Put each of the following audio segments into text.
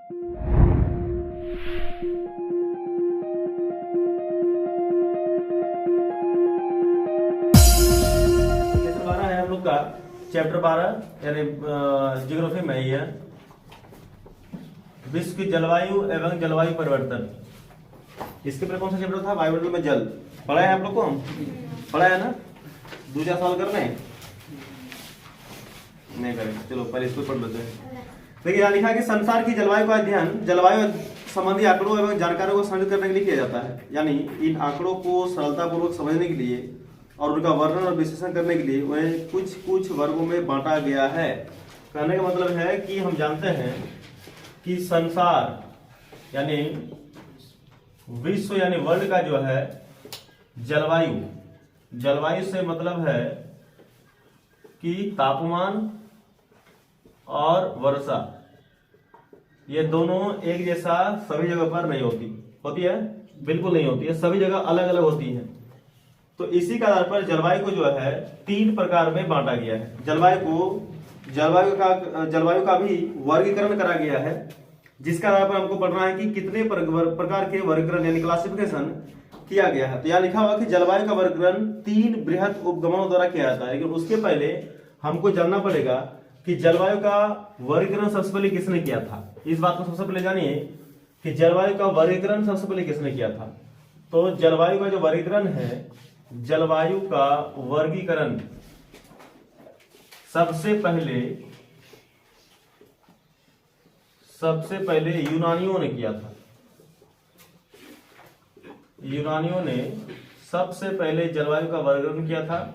का चैप्टर 12 यानी जियोग्राफी में ही है, विश्व की जलवायु एवं जलवायु परिवर्तन। इसके पहले कौन सा चैप्टर था? वायुमंडल में जल। पढ़ा है आप लोग को? हम पढ़ा है ना? दूसरा सवाल करना है? नहीं करें, चलो पहले इसको पढ़ लेते हैं। देखिए यहाँ लिखा है कि संसार की जलवायु का अध्ययन जलवायु संबंधी आंकड़ों एवं जानकारियों को संग्रहित करने के लिए किया जाता है। यानी इन आंकड़ों को सरलतापूर्वक समझने के लिए और उनका वर्णन और विश्लेषण करने के लिए उन्हें कुछ कुछ वर्गों में बांटा गया है। कहने का मतलब है कि हम जानते हैं कि संसार यानी विश्व यानी वर्ल्ड का जो है जलवायु, जलवायु से मतलब है कि तापमान और वर्षा, ये दोनों एक जैसा सभी जगह पर नहीं होती है, बिल्कुल नहीं होती है, सभी जगह अलग अलग होती है। तो इसी के आधार पर जलवायु को जो है 3 प्रकार में बांटा गया है। जलवायु का भी वर्गीकरण करा गया है, जिसके आधार पर हमको पढ़ना है कि कितने प्रकार के वर्गीकरण यानी क्लासिफिकेशन किया गया है। तो यहाँ लिखा हुआ कि जलवायु का वर्गीकरण 3 बृहद उपगमनों द्वारा किया जाता है। लेकिन उसके पहले हमको जानना पड़ेगा कि जलवायु का वर्गीकरण सबसे पहले किसने किया था। इस बात को सबसे पहले जानिए कि जलवायु का वर्गीकरण सबसे पहले किसने किया था। तो जलवायु का जो वर्गीकरण है, जलवायु का वर्गीकरण सबसे पहले यूनानियों ने किया था। यूनानियों ने सबसे पहले जलवायु का वर्गीकरण किया था।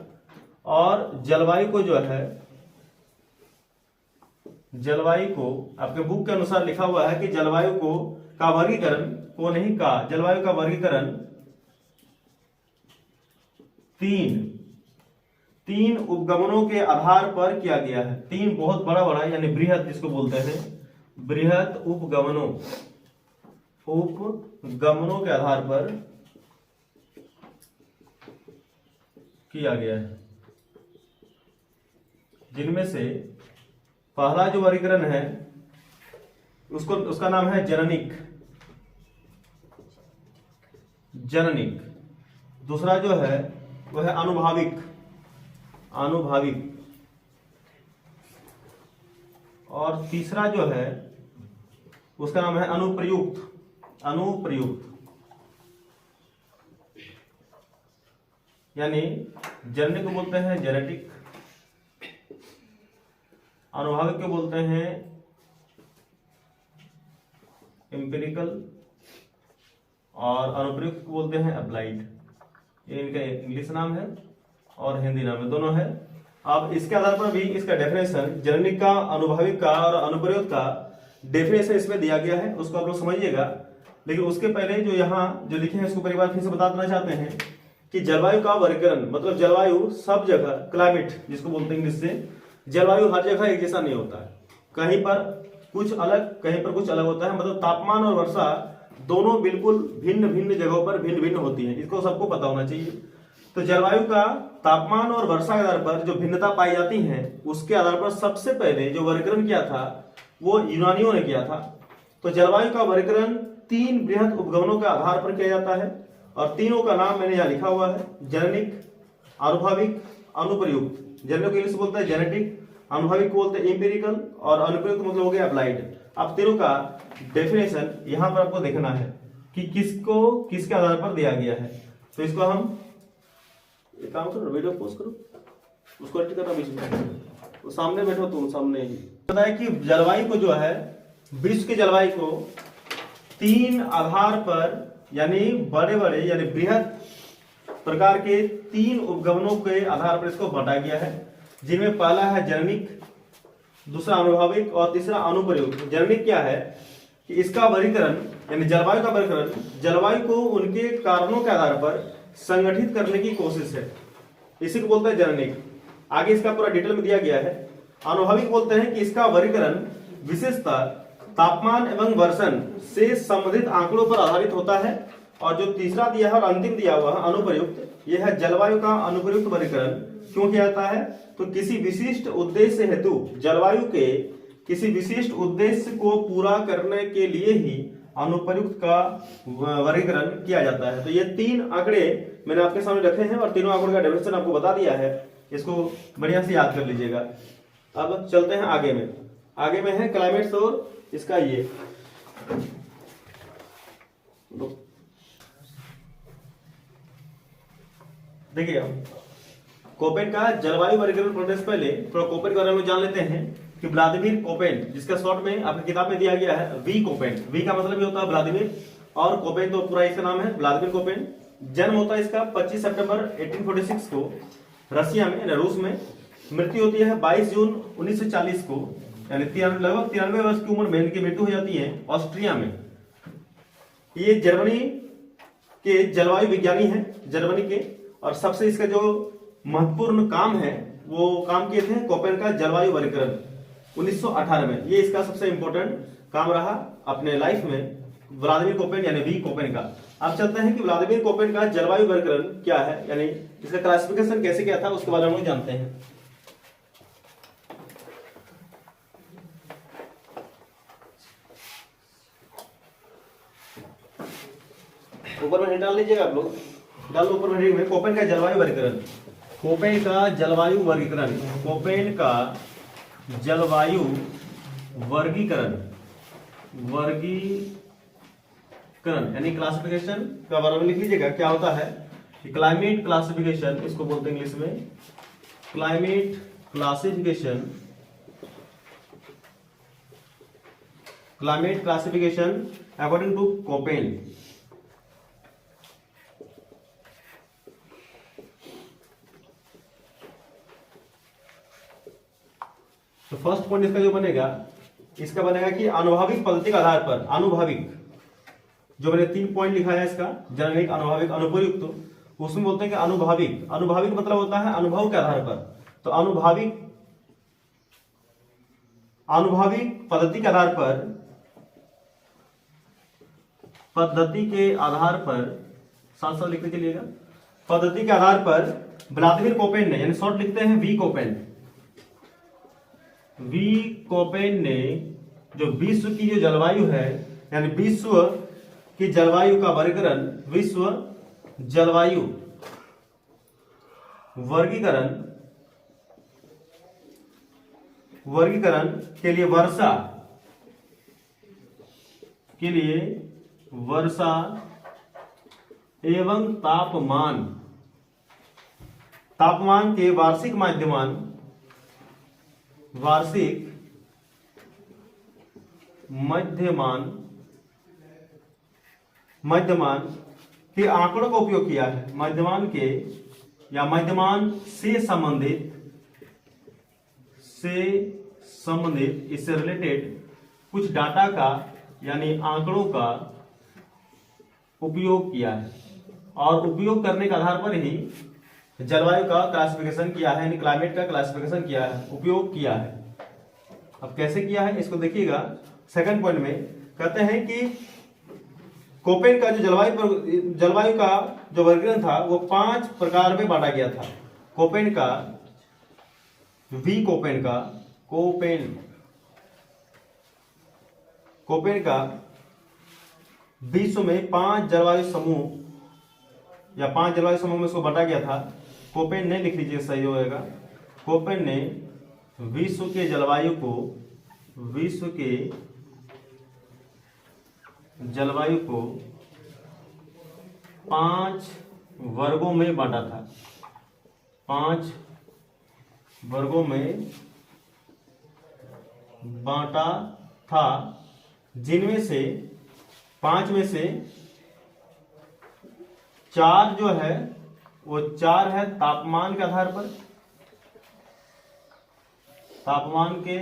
और जलवायु को जो है, जलवायु को आपके बुक के अनुसार लिखा हुआ है कि जलवायु को का वर्गीकरण को नहीं का जलवायु का वर्गीकरण तीन उपगमनों के आधार पर किया गया है। 3 बहुत बड़ा बड़ा यानी बृहद जिसको बोलते हैं, बृहद उपगमनों के आधार पर किया गया है, जिनमें से पहला जो वर्गीकरण है उसका नाम है जननिक। दूसरा जो है वह है अनुभाविक। और तीसरा जो है उसका नाम है अनुप्रयुक्त। यानी जननिक को बोलते हैं जेनेटिक, अनुभाविक को बोलते हैं एम्पिरिकल और अनुप्रयुक्त को बोलते हैं अप्लाइड। ये इनका इंग्लिश नाम है और हिंदी नाम है, दोनों है। अब इसके आधार पर भी इसका डेफिनेशन जननिक का, अनुभाविक का और अनुप्रयुक्त का डेफिनेशन इसमें दिया गया है, उसको आप लोग समझिएगा। लेकिन उसके पहले जो यहाँ जो लिखे हैं उसको परिवार फिर से बता देना चाहते हैं कि जलवायु का वर्गीकरण मतलब जलवायु सब जगह, क्लाइमेट जिसको बोलते हैं इंग्लिश से, जलवायु हर जगह एक जैसा नहीं होता है। कहीं पर कुछ अलग, कहीं पर कुछ अलग होता है। मतलब तापमान और वर्षा दोनों बिल्कुल भिन्न भिन्न जगहों पर भिन्न भिन्न होती है, इसको सबको पता होना चाहिए। तो जलवायु का तापमान और वर्षा के आधार पर जो भिन्नता पाई जाती है, उसके आधार पर सबसे पहले जो वर्गीकरण किया था वो यूनानियों ने किया था। तो जलवायु का वर्गीकरण 3 बृहद उपगमनों के आधार पर किया जाता है और तीनों का नाम मैंने यहाँ लिखा हुआ है, जननिक, अनुभाविक, अनुप्रयुक्त। जननिक इंग्लिश बोलते हैं जेनेटिक, अनुभाविक बोलते हैं एम्पिरिकल और अनुप्रयुक्त मतलब हो गया अप्लाइड। अब तीनों का डेफिनेशन यहाँ पर आपको देखना है कि किसको किसके आधार पर दिया गया है। तो इसको हम एक काम करो, वीडियो पोस्ट करो, उसको एडिट करना बीच में, तो सामने बैठो तुम, सामने ही पता है कि जलवायु को जो है, विश्व की जलवायु को 3 आधार पर यानी बड़े बड़े यानी बृहद प्रकार के 3 उपगमनों के आधार पर इसको बांटा गया है, जिनमें पहला है जननिक, दूसरा अनुभाविक और तीसरा अनुप्रयुक्त। जननिक क्या है कि इसका वर्गीकरण यानी जलवायु का वर्गीकरण जलवायु को उनके कारणों के आधार पर संगठित करने की कोशिश है, इसी को बोलते हैं जननिक। आगे इसका पूरा डिटेल में दिया गया है। अनुभाविक बोलते हैं कि इसका वर्गीकरण विशेषतः तापमान एवं वर्षण से संबंधित आंकड़ों पर आधारित होता है। और जो तीसरा दिया है और अंतिम दिया हुआ है अनुप्रयुक्त, यह है जलवायु का अनुप्रयुक्त वर्गीकरण। क्यों किया जाता है? तो किसी विशिष्ट उद्देश्य हेतु जलवायु के किसी विशिष्ट उद्देश्य को पूरा करने के लिए ही अनुप्रयुक्त का वर्गीकरण किया जाता है। तो ये 3 आंकड़े मैंने आपके सामने रखे हैं और तीनों आंकड़ों का डेफिनेशन आपको बता दिया है, इसको बढ़िया से याद कर लीजिएगा। अब चलते हैं आगे में। आगे में है क्लाइमेट सोर, इसका ये देखिए कोपेन का जलवायु वर्गीकरण पढ़ने से पहले थोड़ा कोपेन के बारे में जान लेते हैं कि व्लादिमीर कोपेन, जिसका शॉर्ट में आपकी किताब में दिया गया है वी कोपेन। वी का मतलब ये होता है व्लादिमीर और कोपेन तो पूरा इसका नाम है व्लादिमीर कोपेन। जन्म होता है इसका 25 सितंबर 1846 को रशिया में, रूस में। मृत्यु होती है 22 जून 1940 को, यानी लगभग 93 वर्ष की उम्र में इनकी मृत्यु हो जाती है ऑस्ट्रिया में। ये जर्मनी के जलवायु विज्ञानी हैं, जर्मनी के, और सबसे इसका जो महत्वपूर्ण काम है वो काम किए थे कोपेन का जलवायु वर्गीकरण 1918 में। ये इसका सबसे इंपॉर्टेंट काम रहा अपने लाइफ में, व्लादिमीर कोपेन यानी वी कोपेन का। अब चलते हैं कि व्लादिमीर कोपेन का जलवायु वर्गीकरण क्या है, यानी इसका क्लासिफिकेशन कैसे किया था उसके बारे में हम जानते हैं। ऊपर में डाल लीजिएगा आप लोग, डाल लो ऊपर में कोपेन का जलवायु वर्गीकरण। कोपेन का जलवायु वर्गीकरण, कोपेन का जलवायु वर्गीकरण, यानी क्लासिफिकेशन का बारे में लिख लीजिएगा। क्या होता है क्लाइमेट क्लासिफिकेशन, इसको बोलते हैं इंग्लिश में climate classification. Climate classification according to Koppen. तो फर्स्ट पॉइंट इसका जो बनेगा, इसका बनेगा कि आनुभाविक पद्धति के आधार पर, आनुभाविक जो मैंने 3 पॉइंट लिखा है इसका, जननिक, अनुभाविक, अनुप्रयुक्त, उसमें बोलते हैं कि आनुभाविक। अनुभाविक मतलब होता है अनुभव के आधार पर। तो आनुभाविक पद्धति के आधार पर, पद्धति के आधार पर, साथ साथ लिखते चलिएगा, पद्धति के आधार पर व्लादिमीर कोपेन ने, यानी शॉर्ट लिखते हैं वी कोपेन, वी कोपेन ने जो विश्व की जो जलवायु है, यानी विश्व की जलवायु का वर्गीकरण, विश्व जलवायु वर्गीकरण के लिए वर्षा एवं तापमान के वार्षिक मध्यमान के आंकड़ों का उपयोग किया है। मध्यमान के या मध्यमान से संबंधित इससे रिलेटेड कुछ डाटा का यानी आंकड़ों का उपयोग किया है, और उपयोग करने के आधार पर ही जलवायु का क्लासिफिकेशन किया है, यानी क्लाइमेट का क्लासिफिकेशन किया है, उपयोग किया है। अब कैसे किया है इसको देखिएगा। सेकंड पॉइंट में कहते हैं कि कोपेन का जो जलवायु का जो वर्गीकरण था वो 5 प्रकार में बांटा गया था। कोपेन का विश्व में 5 जलवायु समूह या 5 जलवायु समूह में इसको बांटा गया था। कोपेन ने, लिख लीजिए सही होगा, कोपेन ने विश्व के जलवायु को 5 वर्गों में बांटा था। 5 वर्गों में बांटा था, जिनमें से 5 में से 4 जो है वो 4 है तापमान के आधार पर, तापमान के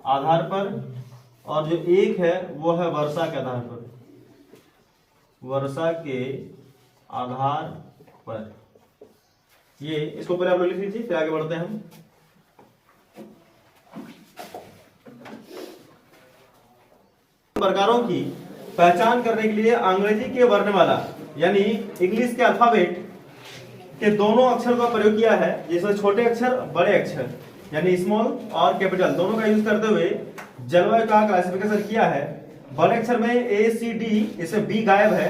आधार पर, और जो 1 है वो है वर्षा के आधार पर, वर्षा के आधार पर। ये इसको पहले आप लोग लिख लीजिए, फिर आगे बढ़ते हैं हम। प्रकारों की पहचान करने के लिए अंग्रेजी के वर्णमाला यानी इंग्लिश के अल्फाबेट के दोनों अक्षर का प्रयोग किया है, जैसे छोटे अक्षर बड़े अक्षर यानी स्मॉल और कैपिटल दोनों का यूज करते हुए जलवायु का क्लासिफिकेशन किया है। बड़े अक्षर में ए सी डी, इसमें बी गायब है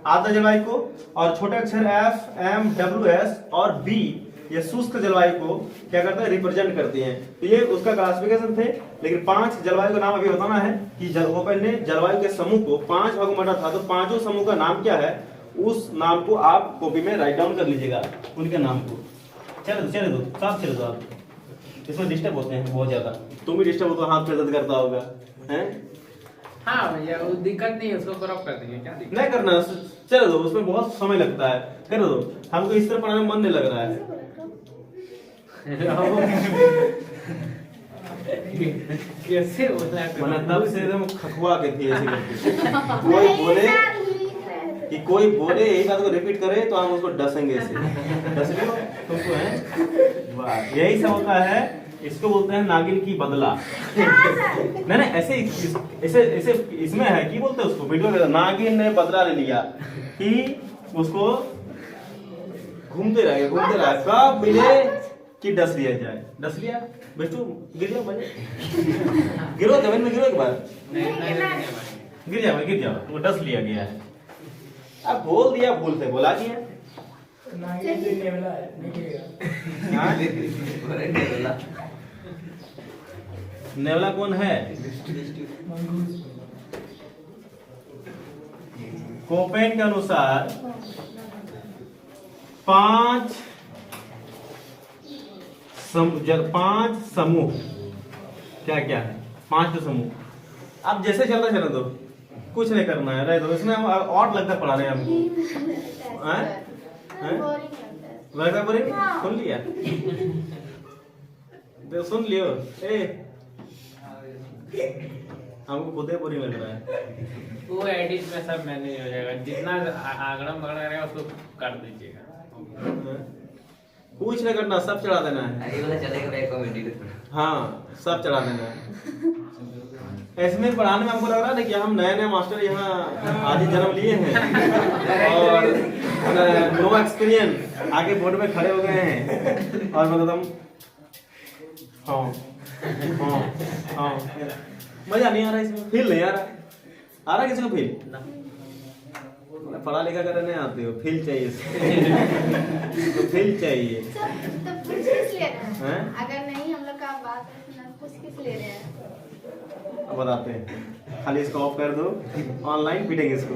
आर्द्र जलवायु को, और छोटे अक्षर एफ एम डब्ल्यू एस और बी ये शुष्क जलवायु को क्या करते हैं, रिप्रेजेंट करती हैं। तो ये उसका क्लासिफिकेशन थे। लेकिन 5 जलवायु का नाम अभी बताना है कि ओपन ने जलवायु के समूह को 5 भागों में बांटा था, तो पांचों समूह का नाम क्या है, उस नाम को आप कॉपी में राइट डाउन कर लीजिएगा, उनके नाम को। चले दो साफ चले दो आप, इसमें डिस्टर्ब होते हैं बहुत ज्यादा। तुम भी डिस्टर्ब हो तो हाथ पे दर्द करता होगा हैं? हाँ भैया वो दिक्कत नहीं है, उसको क्रॉप कर देंगे, क्या दिक्कत नहीं करना, चले दो, उसमें बहुत समय लगता है, कर दो। हमको इस तरह पढ़ाने में मन नहीं लग रहा है। कैसे होता है, मैंने तब से एकदम खखुआ के थी ऐसे करके। कोई बोले यही बात को रिपीट करे तो हम उसको डसेंगे ऐसे। डस लो तुमको है, वाह यही सब होता है। इसको बोलते हैं नागिन की बदला। नहीं ऐसे ऐसे ऐसे इसमें है कि बोलते हैं उसको वीडियो में, नागिन ने बदला ले लिया कि उसको घूमते रहे कब मिले कि डस लिया जाए। डस लिया बेटू, गिर जाओ बजे, गिरो जमीन में, गिरो एक बार, गिर जाओ, वो डस लिया गया है। अब बोल दिया, भूल से बोला दिया। नेवला कौन है? कोपेन के अनुसार 5 समूह क्या क्या है, 5 समूह। अब जैसे चलता चलने दो, कुछ नहीं करना है, रह दो। इसमें हम और लगता पढ़ा रहे हैं हमको, बोरिंग सुन लिया, सुन लियो हमको खुद ही बोरिंग लग रहा है। वो एडिट में सब मैनेज हो जाएगा, जितना आंकड़ा मगड़ा रहेगा उसको काट दीजिएगा। कुछ नहीं करना, सब चढ़ा देना है। चलेगा हाँ सब चढ़ा देना है। ऐसे में पढ़ाने में हमको लग रहा है कि हम नए मास्टर यहाँ आज ही जन्म लिए हैं और नो एक्सपीरियंस आगे बोर्ड में खड़े हो गए हैं और मैं एकदम हाँ मजा नहीं आ रहा इसमें, फील नहीं आ रहा किसी को फील? पढ़ा लिखा कर नहीं आते हो, फील चाहिए तो फील चाहिए। तो पूछ किस ले रहे हैं? अगर नहीं हम लोग का बात है पूछ किस ले रहे हैं? अब बताते हैं, खाली इसको ऑफ कर दो, ऑनलाइन पीटेंगे इसको।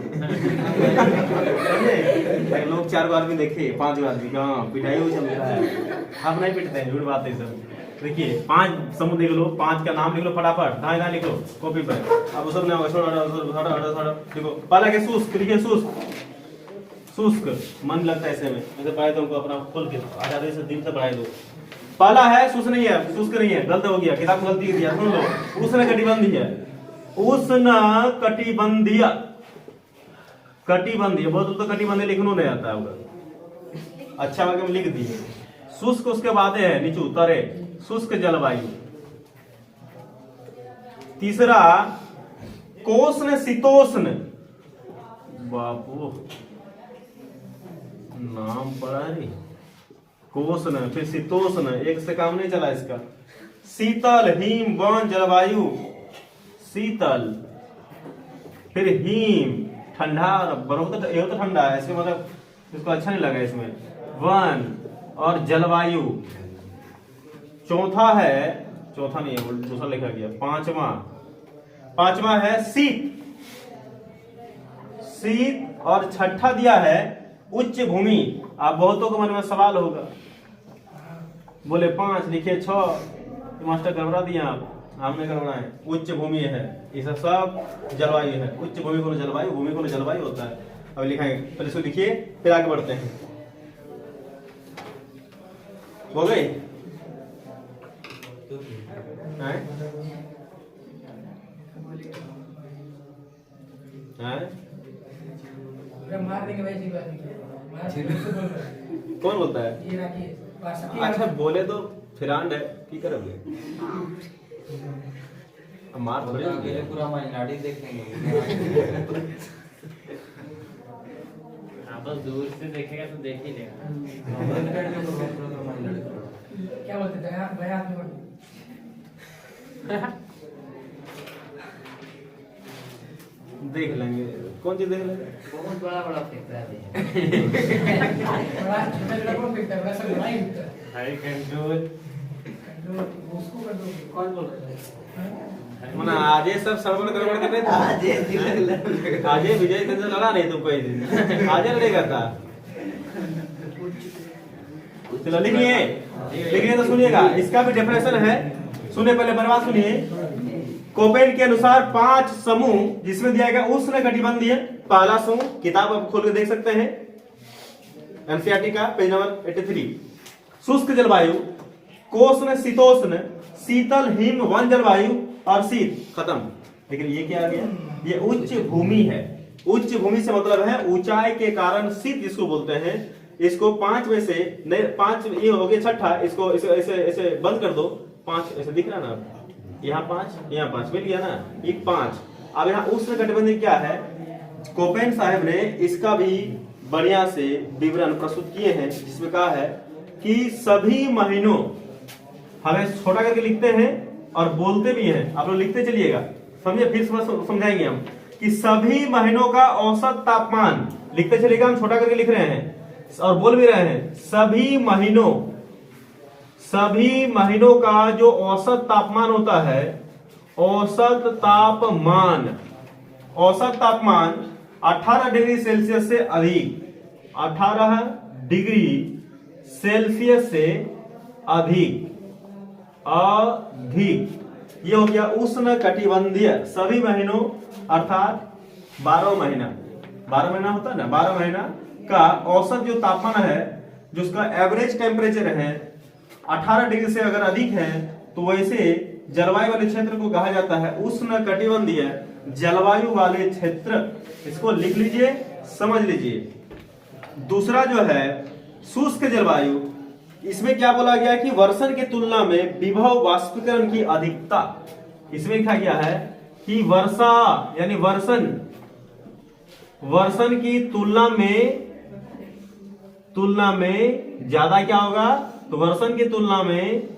लोग 4 आदमी देखे, 5 आदमी हाँ पिटाई हुई चल रहा है। आप नहीं पिटते हैं, झूठ बात है सब। देखिए 5 समूह देख लो, 5 का नाम लिख लो फटाफट, दाएं लिख लो कॉपी पर। अब सब देखो पहला के शुष्क लिखिए, शुष्क मन लगता है ऐसे में, ऐसे पढ़ाई तो अपना खोल के आजादी से दिल से पढ़ाई दो। पहला है शुष्क नहीं है, शुष्क नहीं है, गलत हो गया, किताब में गलती दिया, सुन लो। उष्णकटिबंधीय, उष्णकटिबंधीय, कटिबंधीय, बहुत तो कटिबंधीय लिखना नहीं आता होगा, अच्छा वाक्य में लिख दिए। शुष्क उसके बाद है नीचे उतरे, शुष्क जलवायु। तीसरा कोष्ण शीतोष्ण, बापू नाम पड़ा है कोष्ण, फिर शीतोष्ण, एक से काम नहीं चला इसका। शीतल, हिम, वन, जलवायु, शीतल, फिर हिम ठंडा, बर्फ तो ये तो ठंडा है, इसके मतलब इसको अच्छा नहीं लगा इसमें। वन और जलवायु। चौथा नहीं है, दूसरा लिखा गया। पांचवा है शीत, और छठा दिया है उच्च भूमि। आप बहुतों के मन में सवाल होगा, बोले 5 लिखे 6, मास्टर गड़बड़ा दिया आप, हमने गड़बड़ाए। उच्च भूमि है, ये सब जलवायु है। उच्च भूमि को जलवायु, भूमि को जलवायु होता है। अब लिखाएंगे, पहले इसको लिखिए फिर आगे बढ़ते हैं। हो गई? मार देंगे वैसी बात नहीं, कौन बोलता है? ये राखिए। अच्छा बोले तो फिरांड है की करोगे? मार थोड़ी अकेले पूरा माइनॉरिटी देख लेंगे। आप तो दूर से देखेगा तो देख ही लेगा। क्या बोलते थे भाई हाथ में पकड़। देख लेंगे, कौन चीज देख लेंगे? बहुत बड़ा बड़ा फेंकता है बड़ा छोटा छोटा कौन फेंकता है, बड़ा सा बड़ा ही फेंकता है। High control. कंट्रोल उसको कर दो। कौन बोल रहा है? मना आज ये सब सरवर गड़बड़ कर रहे थे। आज ये विजय से लड़ा नहीं तुम कोई दिन, आज लड़ेगा था। चलो लिखिए तो सुनिएगा, इसका भी डेफिनेशन है। सुनिए पहले बर्बाद सुनिए। कोपेन के अनुसार 5 समूह जिसमें दिया गया उष्ण कटिबंधीय। पहला समूह, किताब आप खोल के देख सकते हैं, एनसीईआरटी का पेज नंबर 83। शुष्क जलवायु, कोष्ण शीतोष्ण, शीतल हिम वन जलवायु और शीत। खत्म। लेकिन ये क्या आ गया? ये उच्च भूमि है। उच्च भूमि से मतलब है ऊंचाई के कारण शीत जिसको बोलते हैं। इसको 5 में से नहीं, 5 ये हो गया छठा, इसको ऐसे ऐसे बंद कर दो। 5 ऐसे दिख रहा ना, यहाँ 5 यहाँ 5 मिल गया ना, ये 5। अब यहाँ उष्ण कटिबंधीय क्या है? कोपेन साहब ने इसका भी बढ़िया से विवरण प्रस्तुत किए हैं, जिसमें कहा है कि सभी महीनों, हमें छोटा करके लिखते हैं और बोलते भी हैं, आप लोग लिखते चलिएगा, समझे? फिर समझाएंगे हम कि सभी महीनों का औसत तापमान लिखते चलिएगा। हम छोटा करके लिख रहे हैं और बोल भी रहे हैं, सभी महीनों का जो औसत तापमान होता है, औसत तापमान 18 डिग्री सेल्सियस से अधिक, 18 डिग्री सेल्सियस से अधिक ये हो गया उष्ण कटिबंधीय। सभी महीनों अर्थात 12 महीना होता है ना, 12 महीना का औसत जो तापमान है, जो उसका एवरेज टेम्परेचर है 18 डिग्री से अगर अधिक है, तो वैसे जलवायु वाले क्षेत्र को कहा जाता है उष्ण कटिबंधीय जलवायु वाले क्षेत्र। इसको लिख लीजिए, समझ लीजिए। दूसरा जो है शुष्क जलवायु, इसमें क्या बोला गया कि वर्षण की तुलना में विभव वाष्पीकरण की अधिकता। इसमें लिखा गया है कि वर्षा यानी वर्षण की तुलना में ज्यादा क्या होगा? तो वर्षण की तुलना में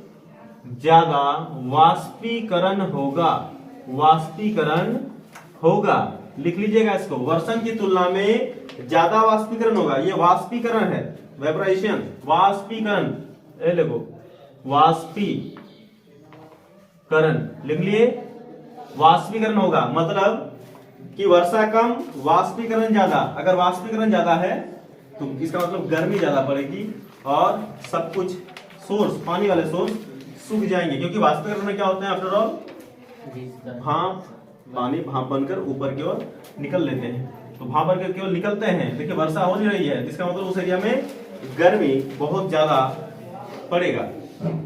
ज्यादा वाष्पीकरण होगा। लिख लीजिएगा इसको, वर्षण की तुलना में ज्यादा वाष्पीकरण होगा। ये वाष्पीकरण है, वेपराइजेशन, वाष्पीकरण। ये देखो वाष्पीकरण लिख लिए, वाष्पीकरण होगा मतलब कि वर्षा कम, वाष्पीकरण ज्यादा। अगर वाष्पीकरण ज्यादा है तो इसका मतलब गर्मी ज्यादा पड़ेगी और सब कुछ सोर्स, पानी वाले सोर्स सूख जाएंगे, क्योंकि वाष्पीकरण में क्या होते हैं? आफ्टर ऑल पानी भाप बनकर ऊपर की ओर निकल लेते हैं, तो भाप बनकर केवल निकलते हैं। देखिए वर्षा हो नहीं रही है, इसका मतलब उस एरिया में गर्मी बहुत ज्यादा पड़ेगा।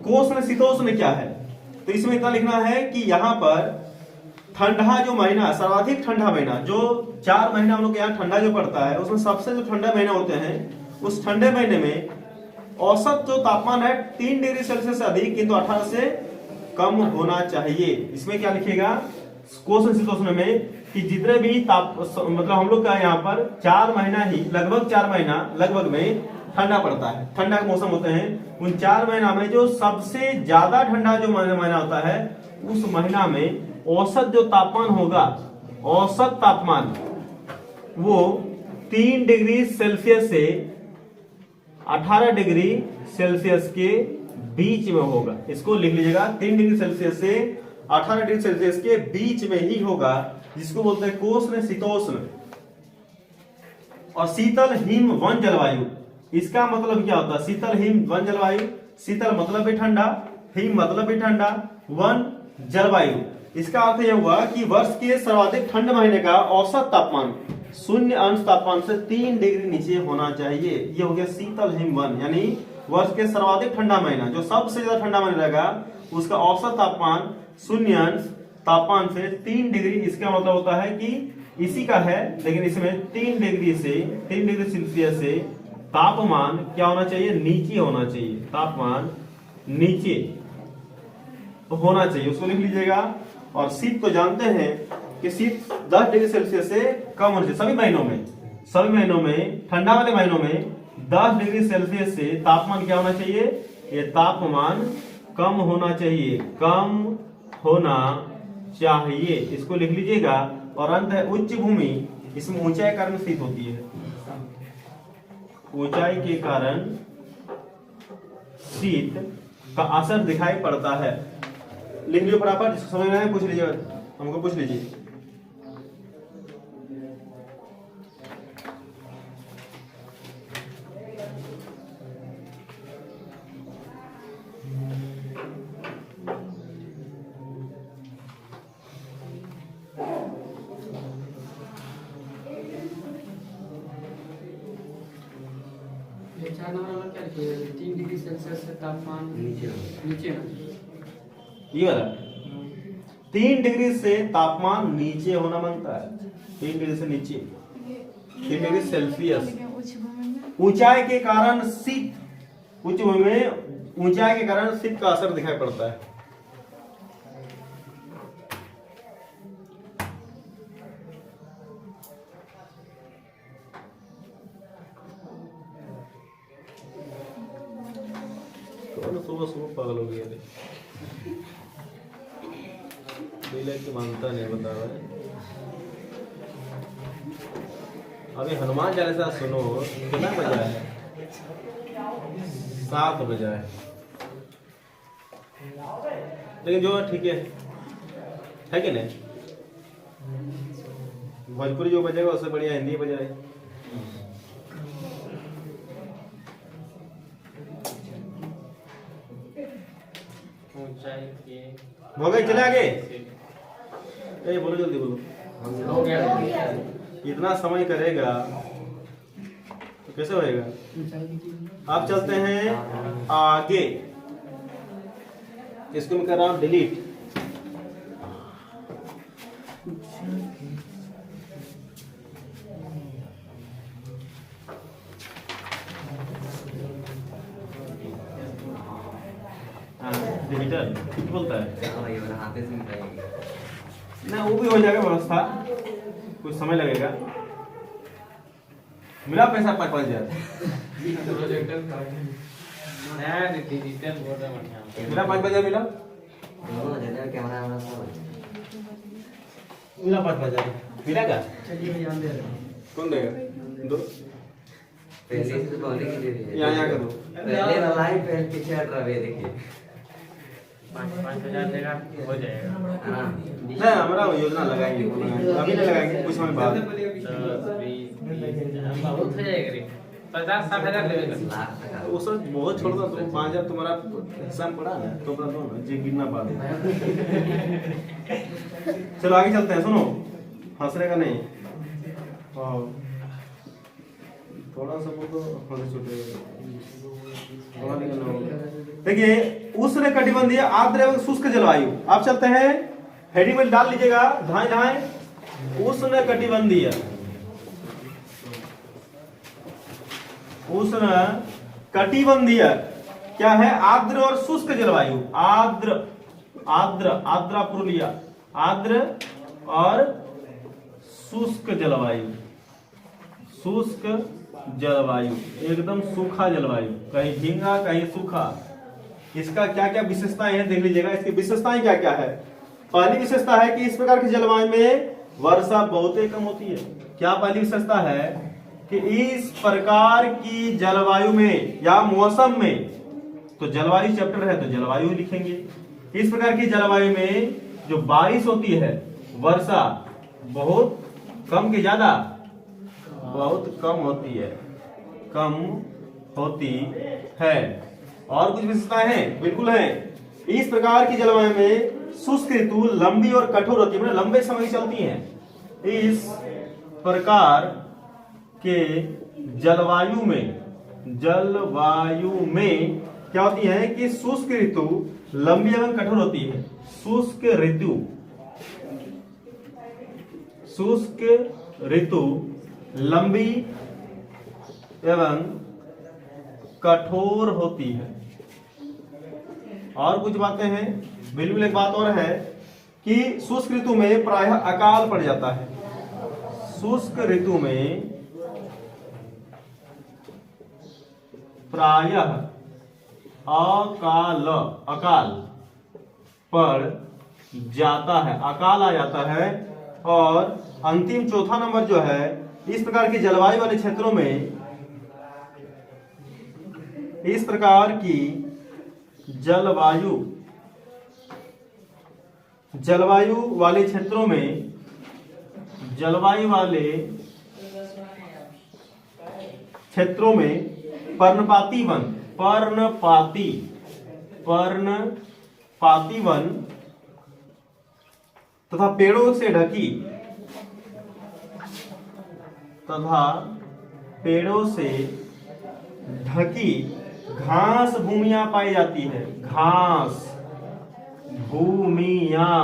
कोष्ण शीतोष्ण क्या है? तो इसमें इतना लिखना है कि यहाँ पर ठंडा जो महीना, सर्वाधिक ठंडा महीना, जो 4 महीना हम लोग के यहाँ ठंडा जो पड़ता है, उसमें सबसे जो ठंडा महीना होते हैं, उस ठंडे महीने में औसत जो तापमान है 3 डिग्री सेल्सियस से अधिक, किंतु 18 से कम होना चाहिए। इसमें क्या लिखेगा कोष्ण शीतोष्ण में कि जितने भी मतलब हम लोग का यहाँ पर 4 महीना ही, लगभग 4 महीना लगभग में ठंडा पड़ता है, ठंडा के मौसम होते हैं। उन 4 महीना में जो सबसे ज्यादा ठंडा जो महीना होता है, उस महीना में औसत जो तापमान होगा, औसत तापमान वो 3 डिग्री सेल्सियस से 18 डिग्री सेल्सियस के बीच में होगा। इसको लिख लीजिएगा, 3 डिग्री सेल्सियस से 18 डिग्री सेल्सियस के बीच में ही होगा, जिसको बोलते हैं कोष्ण शीतोष्ण। और शीतल हिम वन जलवायु, इसका मतलब क्या होता है? शीतल हिम वन जलवायु, शीतल मतलब भी ठंडा, हिम मतलब भी ठंडा, वन जलवायु। इसका अर्थ यह हुआ कि वर्ष के सर्वाधिक ठंड महीने का औसत तापमान 0 तापमान से 3 डिग्री नीचे होना चाहिए। ये हो गया शीतल हिम वन, यानी वर्ष के सर्वाधिक ठंडा महीना, जो सबसे ज्यादा ठंडा महीना रहेगा, उसका औसत तापमान 0 तापमान से 3 डिग्री। इसका मतलब होता है कि इसी का है, लेकिन इसमें 3 डिग्री सेल्सियस से तापमान क्या होना चाहिए? नीचे होना चाहिए, तापमान नीचे होना चाहिए, उसको लिख लीजिएगा। और शीत तो जानते हैं कि शीत 10 डिग्री सेल्सियस से कम होना चाहिए सभी महीनों में, सभी महीनों में, ठंडा वाले महीनों में 10 डिग्री सेल्सियस से तापमान क्या होना चाहिए? ये तापमान कम होना चाहिए, कम होना चाहिए, इसको लिख लीजिएगा। और अंत है उच्च भूमि, इसमें ऊंचाई के कारण शीत होती है, ऊंचाई के कारण शीत का असर दिखाई पड़ता है। लिख लीजिए फटाफट, जिसको समझ में आए पूछ लीजिए, हमको पूछ लीजिए। ये 4 नंबर वाला क्या लिखे? 3 डिग्री सेल्सियस से तापमान नीचे ना। ये वाला 3 डिग्री से तापमान नीचे होना मांगता है, 3 डिग्री से नीचे, 3 डिग्री सेल्सियस। उच्च भूमि में ऊंचाई के कारण शीत, उच्च भूमि में ऊंचाई के कारण शीत का असर दिखाई पड़ता है। सुबह सुबह पागल हो गया रे, मानता नहीं, बता रहा है। अभी हनुमान चालीसा सुनो, कितना बजा है? 7 बजा है, लेकिन जो ठीक है कि नहीं? भोजपुरी जो बजेगा उससे बढ़िया हिंदी बजाए। ऊंचाई के हो गई, चले आगे। ए बोलो, जल्दी बोलो। हो गया। इतना समय करेगा तो कैसे होएगा? आप चलते हैं आगे, इसको मैं कर रहा हूं डिलीट। डिजिटल बोलता है ना, वो भी हो जाएगा व्यवस्था, कुछ समय लगेगा। मिला पैसा 5,000, डिजिटल बोर्ड है बढ़िया। मिला 5,000, मिला मिला 5,000, मिला क्या? चलिए ध्यान दे रहे हैं। कौन देगा? दो पहले से तो पहले की दे यहाँ करो। पहले वाला ही पहले पीछे हट रहा है, देखिए 5,000 देगा हो जाएगा। नहीं, हमारा योजना लगाएंगे, अभी नहीं लगाएंगे, कुछ समय बाद। 10, 20, बहुत हो जाएगा रे। 50-60 हजार देगा। लाख टका वो सब बहुत छोड़ दो, तुम 5,000 तुम्हारा हिस्सा में पड़ा ना, तो अपना दो ना, जी गिरना पा दे। चलो आगे चलते हैं, सुनो, हंसने का नहीं। थोड़ा सा वो तो हंस छूटेगा, थोड़ा निकलना होगा। देखिए, उष्ण कटिबंधीय आर्द्र एवं शुष्क जलवायु, आप चलते हैं हेडिंग में डाल लीजिएगा, धाए धाए। उष्ण कटिबंधीय, उष्ण कटिबंधीय क्या है? आर्द्र और शुष्क जलवायु। आर्द्र, आर्द्र, आर्द्रा पुरुलिया, आर्द्र और शुष्क जलवायु, शुष्क जलवायु, एकदम सूखा जलवायु, कहीं झींगा कहीं सूखा। इसका क्या क्या विशेषताएं हैं देख लीजिएगा, इसकी विशेषताएं क्या क्या है। पहली विशेषता है कि इस प्रकार की जलवायु में वर्षा बहुत ही कम होती है। क्या पहली विशेषता है? कि इस प्रकार की जलवायु में या मौसम में, तो जलवायु चैप्टर है तो जलवायु लिखेंगे। इस प्रकार की जलवायु में जो बारिश होती है, वर्षा बहुत कम के ज्यादा, बहुत कम होती है, कम होती है। और कुछ विशेषताएं हैं? बिल्कुल है। इस प्रकार की जलवायु में शुष्क ऋतु लंबी और कठोर होती है, मतलब लंबे समय चलती हैं। इस प्रकार के जलवायु में क्या होती है कि शुष्क ऋतु लंबी एवं कठोर होती है। शुष्क ऋतु लंबी एवं कठोर होती है। और कुछ बातें हैं, बिल्कुल एक बात और है कि शुष्क ऋतु में प्रायः अकाल पड़ जाता है। शुष्क ऋतु में प्रायः अकाल पड़ जाता है, अकाल आ जाता है। और अंतिम चौथा नंबर जो है, इस प्रकार की जलवायु वाले क्षेत्रों में, इस प्रकार की जलवायु वाले क्षेत्रों में, जलवायु वाले क्षेत्रों में पर्णपाती वन तथा पेड़ों से ढकी घास भूमियां पाई जाती है, घास भूमियां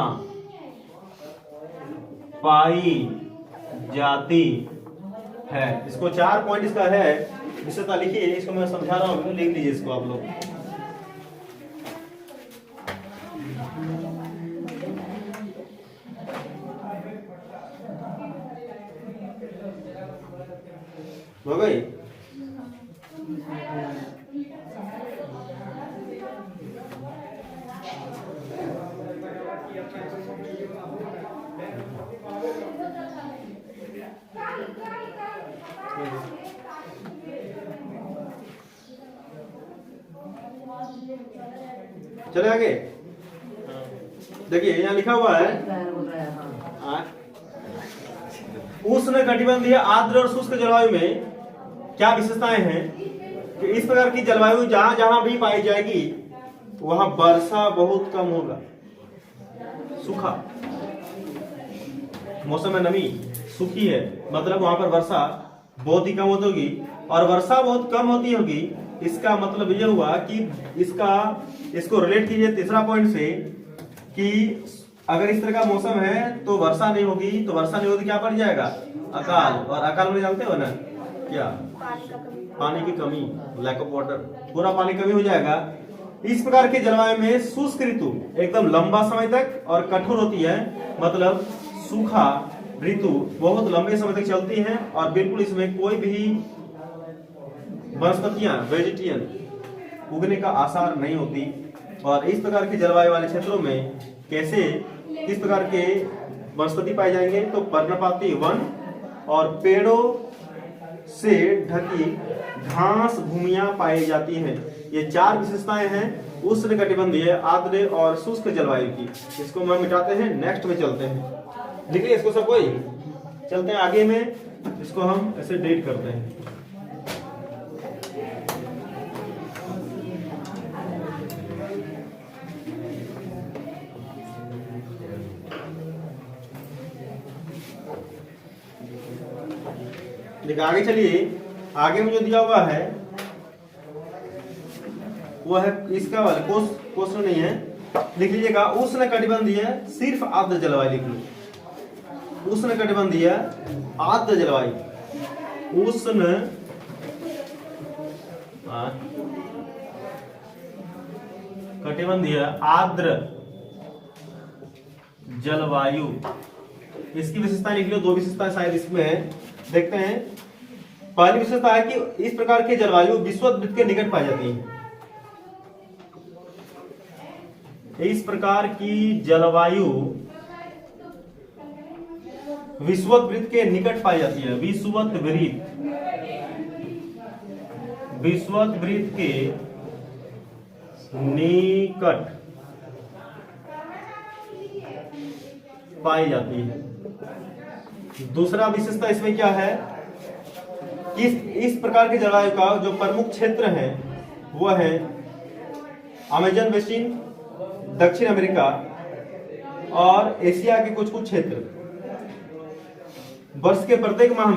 पाई जाती है। इसको 4 पॉइंट इसका है, विशेषता लिखिए, इसको मैं समझा रहा हूं, लिख लीजिए इसको आप लोग। हो गई? चले आगे। देखिए यहाँ लिखा हुआ है उष्ण कटिबंधीय आर्द्र और शुष्क जलवायु में क्या विशेषताएं हैं कि इस प्रकार की जलवायु जहां जहां भी पाई जाएगी वहां वर्षा बहुत कम होगा, सूखा मौसम में नमी सूखी है, मतलब वहां पर वर्षा बहुत ही कम होगी। और वर्षा बहुत कम होती होगी, इसका मतलब यह हुआ कि इसको रिलेट कीजिए तीसरा पॉइंट से कि अगर इस तरह का मौसम है तो वर्षा नहीं होगी, तो वर्षा नहीं होगी क्या पड़ जाएगा? अकाल। और अकाल में जानते हो ना क्या? पानी की कमी, लैक ऑफ वाटर, पूरा पानी कमी हो जाएगा। इस प्रकार के जलवायु में शुष्क ऋतु एकदम लंबा समय तक और कठोर होती है, मतलब सूखा ऋतु बहुत लंबे समय तक चलती है और बिल्कुल इसमें कोई भी वनस्पतियां वेजिटेरियन उगने का आसार नहीं होती। और इस प्रकार के जलवायु वाले क्षेत्रों में किस प्रकार के वनस्पति पाए जाएंगे? तो पर्णपाती वन और पेड़ों से ढकी घास भूमियां पाई जाती हैं। ये 4 विशेषताएं हैं उष्णकटिबंधीय आर्द्र और शुष्क जलवायु की। इसको हम मिटाते हैं, नेक्स्ट में चलते हैं। लिखिए इसको सब कोई, चलते हैं आगे में, इसको हम ऐसे डिलीट करते हैं। देखिए आगे चलिए, आगे में जो दिया हुआ है वो है इसका वाला क्वेश्चन नहीं है, लिख लीजिएगा उष्ण कटिबंधीय सिर्फ आर्द्र जलवायु लिख लो। उष्ण कटिबंधीय आर्द्र जलवायु, उष्ण कटिबंधीय आर्द्र जलवायु, इसकी विशेषता लिख लो। 2 विशेषताएं शायद इसमें है, देखते हैं। पहली विशेषता है कि इस प्रकार की जलवायु विषुववृत्त के निकट पाई जाती है। इस प्रकार की जलवायु विषुववृत्त के निकट पाई जाती है। विषुववृत्त के निकट पाई जाती है। दूसरा विशेषता इसमें क्या है कि इस प्रकार के जलवायु का जो प्रमुख क्षेत्र है वो है अमेजन बेसिन, दक्षिण अमेरिका और एशिया के कुछ क्षेत्र। वर्ष के प्रत्येक माह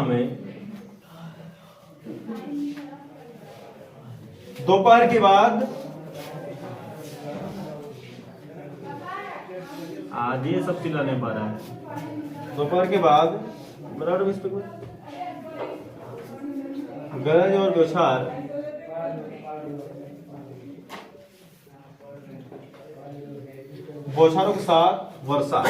में दोपहर के बाद, आज ये सब चिल्लाने पा रहा है, दोपहर के बाद गरज और बौछारों के साथ वर्षा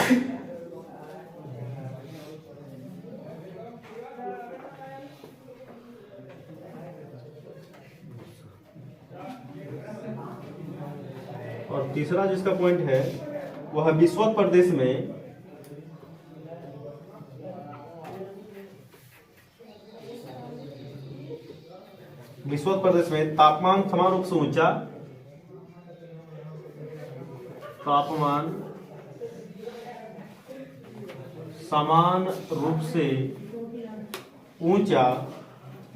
और तीसरा जिसका पॉइंट है वह विश्वोत्तर प्रदेश में तापमान समान रूप से ऊंचा, तापमान समान रूप से ऊंचा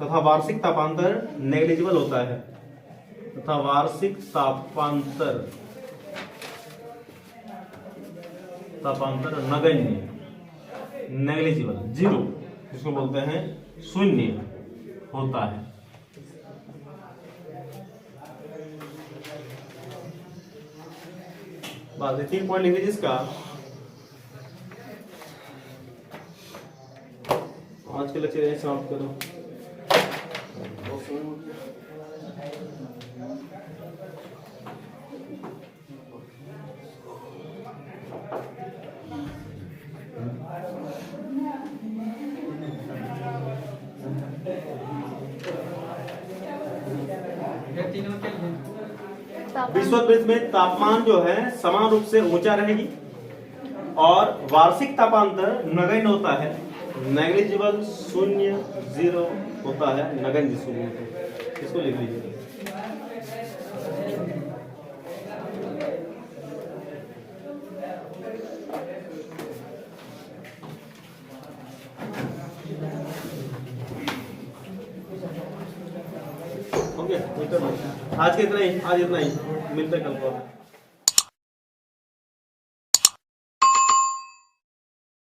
तथा वार्षिक तापांतर नेग्लिजिबल होता है, तथा वार्षिक तापांतर नगण्य, नेग्लिजिबल, जीरो, जिसको बोलते हैं शून्य होता है। बस 3 पॉइंट लिख लीजिए इसका। आज के लेक्चर यहीं समाप्त करो। ये तीनों क्या है? विश्वोत्तर में तापमान जो है समान रूप से ऊंचा रहेगी और वार्षिक तापांतर नगण्य होता है, नेग्लिजिबल, शून्य, जीरो होता है, नगण्य शून्य। इसको लिख लीजिए। ओके, आज के इतना ही, आज इतना ही, मिलते हैं कल को।